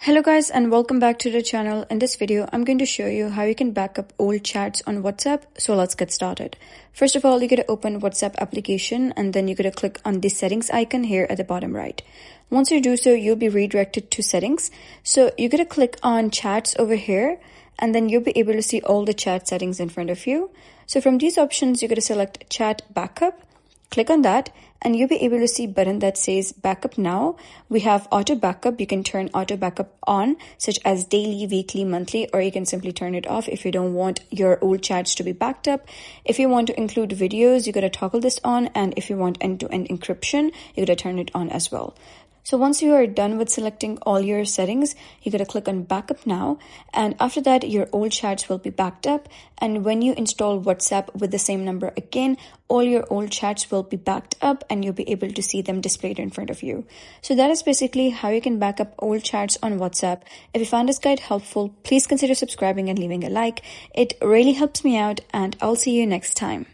Hello guys and welcome back to the channel. In this video, I'm going to show you how you can back up old chats on WhatsApp. So let's get started. First of all, you're going to open WhatsApp application and then you're going to click on the settings icon here at the bottom right. Once you do so, you'll be redirected to settings. So you're going to click on chats over here and then you'll be able to see all the chat settings in front of you. So from these options, you're going to select chat backup. Click on that and you'll be able to see a button that says backup now. We have auto backup. You can turn auto backup on, such as daily, weekly, monthly, or you can simply turn it off if you don't want your old chats to be backed up. If you want to include videos, you got to toggle this on, and if you want end-to-end encryption, you got to turn it on as well. So once you are done with selecting all your settings, you got to click on backup now, and after that your old chats will be backed up, and when you install WhatsApp with the same number again, all your old chats will be backed up and you'll be able to see them displayed in front of you. So that is basically how you can back up old chats on WhatsApp. If you found this guide helpful, please consider subscribing and leaving a like. It really helps me out, and I'll see you next time.